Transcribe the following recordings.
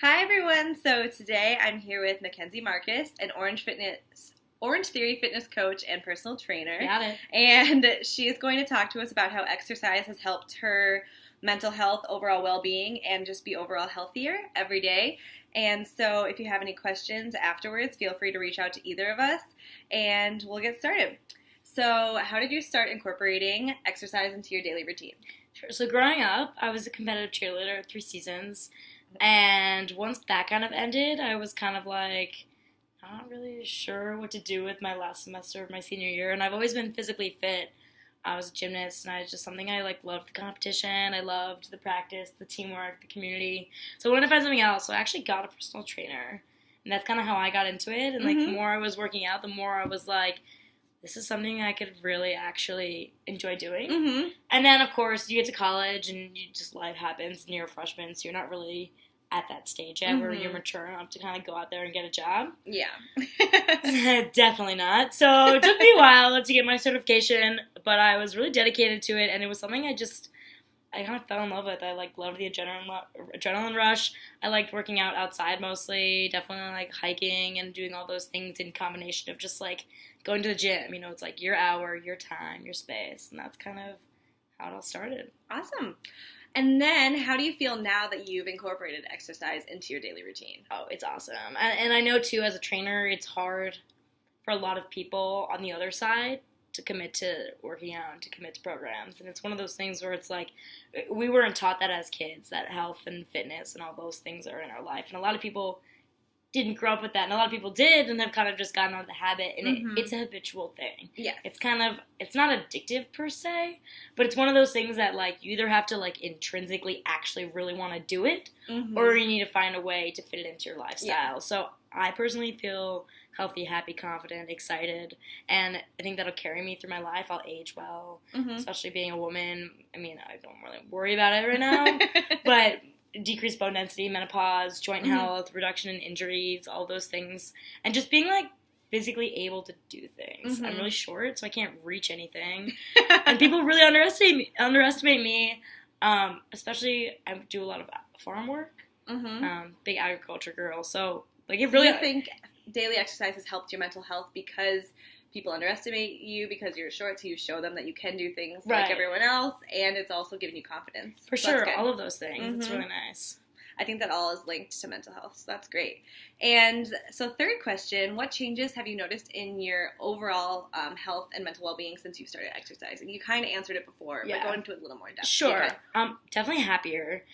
Hi everyone. So today I'm here with Mackenzie Marcus, an Orange Theory fitness coach and personal trainer. Got it. And she is going to talk to us about how exercise has helped her mental health, overall well-being, and just be overall healthier every day. And so if you have any questions afterwards, feel free to reach out to either of us and we'll get started. So how did you start incorporating exercise into your daily routine? Sure. So growing up, I was a competitive cheerleader 3 seasons. And once that kind of ended, I was kind of like not really sure what to do with my last semester of my senior year. And I've always been physically fit. I was a gymnast, and I was just something I loved the competition. I loved the practice, the teamwork, the community. So I wanted to find something else. So I actually got a personal trainer, and that's kind of how I got into it. And the more I was working out, the more I was like, this is something I could really actually enjoy doing. And then, of course, you get to college and life happens and you're a freshman, so you're not really at that stage yet where you're mature enough to kind of go out there and get a job. Yeah. Definitely not. So it took me a while to get my certification, but I was really dedicated to it, and it was something I kind of fell in love with. I loved the adrenaline rush. I liked working out outside mostly, definitely hiking and doing all those things in combination of just going to the gym. It's your hour, your time, your space, and that's kind of how it all started. Awesome. And then how do you feel now that you've incorporated exercise into your daily routine? Oh, it's awesome. And I know, too, as a trainer, it's hard for a lot of people on the other side to commit to working out and to commit to programs. And it's one of those things where it's we weren't taught that as kids, that health and fitness and all those things are in our life. And a lot of people didn't grow up with that, and a lot of people did and have kind of just gotten out of the habit, and it's a habitual thing. Yeah. It's not addictive per se, but it's one of those things that you either have to intrinsically actually really want to do it, or you need to find a way to fit it into your lifestyle. Yeah. So I personally feel healthy, happy, confident, excited, and I think that'll carry me through my life. I'll age well, especially being a woman. I don't really worry about it right now, but decreased bone density, menopause, joint health, reduction in injuries, all those things, and just being physically able to do things. I'm really short, so I can't reach anything, and people really underestimate me. Especially, I do a lot of farm work. Big agriculture girl, so it really. Do you think daily exercise has helped your mental health because people underestimate you because you're short, so you show them that you can do things like everyone else, and it's also giving you confidence. For sure, all of those things. It's really nice. I think that all is linked to mental health, so that's great. And so third question, what changes have you noticed in your overall health and mental well-being since you started exercising? You kind of answered it before, but go into it a little more in depth. Sure. Definitely happier.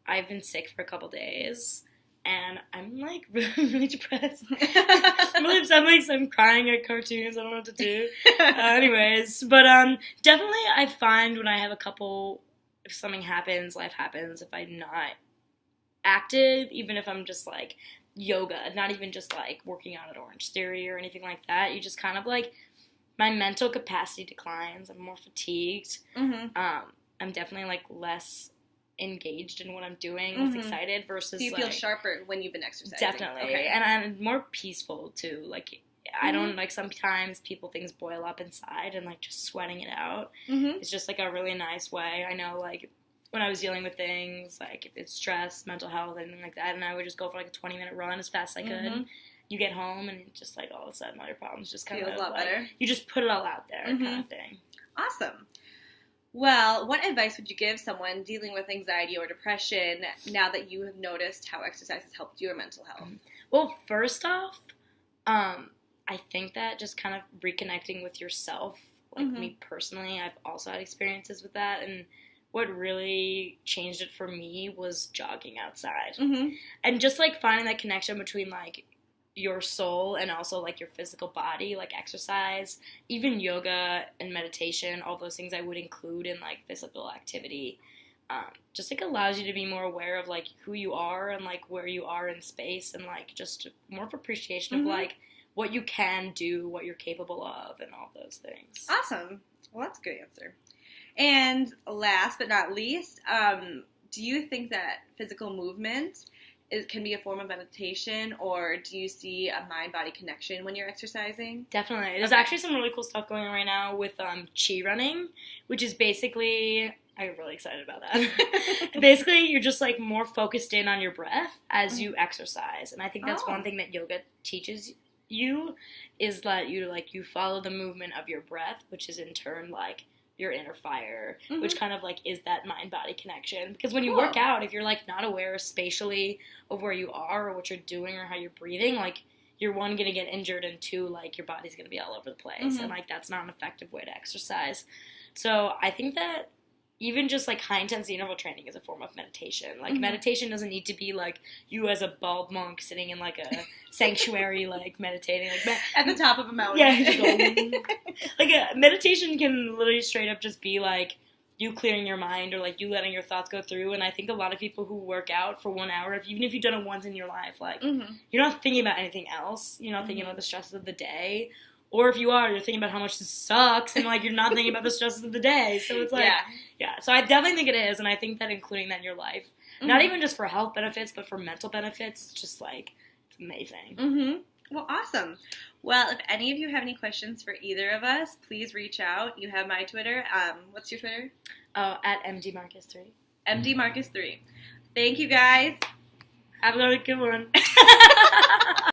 I've been sick for a couple days. And I'm really depressed. I'm really upset. I'm crying at cartoons. I don't know what to do. Anyways, but definitely I find when I have if something happens, life happens. If I'm not active, even if I'm just yoga, not even just working out at Orange Theory or anything like that, you just kind of my mental capacity declines. I'm more fatigued. I'm definitely less engaged in what I'm doing, less excited versus. So you feel sharper when you've been exercising. Definitely. Okay. And I'm more peaceful too. I don't sometimes things boil up inside and just sweating it out. It's just a really nice way. I know when I was dealing with things if it's stress, mental health, anything like that, and I would just go for a 20-minute run as fast as I could. You get home and it just all of a sudden all your problems just kind of feels a lot better. You just put it all out there kind of thing. Awesome. Well, what advice would you give someone dealing with anxiety or depression now that you have noticed how exercise has helped your mental health? Well, first off, I think that just kind of reconnecting with yourself, me personally, I've also had experiences with that, and what really changed it for me was jogging outside. And just finding that connection between your soul and also your physical body, exercise, even yoga and meditation, all those things I would include in physical activity, just allows you to be more aware of who you are and where you are in space, and just more of appreciation of what you can do, what you're capable of, and all those things. Awesome. Well, that's a good answer. And last but not least, do you think that physical movement can be a form of meditation, or do you see a mind-body connection when you're exercising? Definitely. There's actually some really cool stuff going on right now with chi running, which is basically, I get really excited about that. Basically, you're just, like, more focused in on your breath as you exercise. And I think that's one thing that yoga teaches you is that you follow the movement of your breath, which is in turn, like, your inner fire, which kind of, like, is that mind-body connection. Because when you work out, if you're, like, not aware spatially of where you are or what you're doing or how you're breathing, like, you're, one, going to get injured, and two, like, your body's going to be all over the place. And, like, that's not an effective way to exercise. So I think that even just, like, high-intensity interval training is a form of meditation. Like, meditation doesn't need to be, like, you as a bald monk sitting in, like, a sanctuary, like, meditating. Like, at the top of a mountain. Yeah. Like, meditation can literally straight up just be, like, you clearing your mind or, like, you letting your thoughts go through. And I think a lot of people who work out for 1 hour, even if you've done it once in your life, like, you're not thinking about anything else. You're not thinking about the stresses of the day. Or if you are, you're thinking about how much this sucks, and, like, you're not thinking about the stresses of the day. So it's like, yeah. So I definitely think it is, and I think that including that in your life, not even just for health benefits, but for mental benefits, it's just, like, it's amazing. Well, awesome. Well, if any of you have any questions for either of us, please reach out. You have my Twitter. What's your Twitter? Oh, at MDMarcus3. MDMarcus3. Thank you, guys. Have a good one.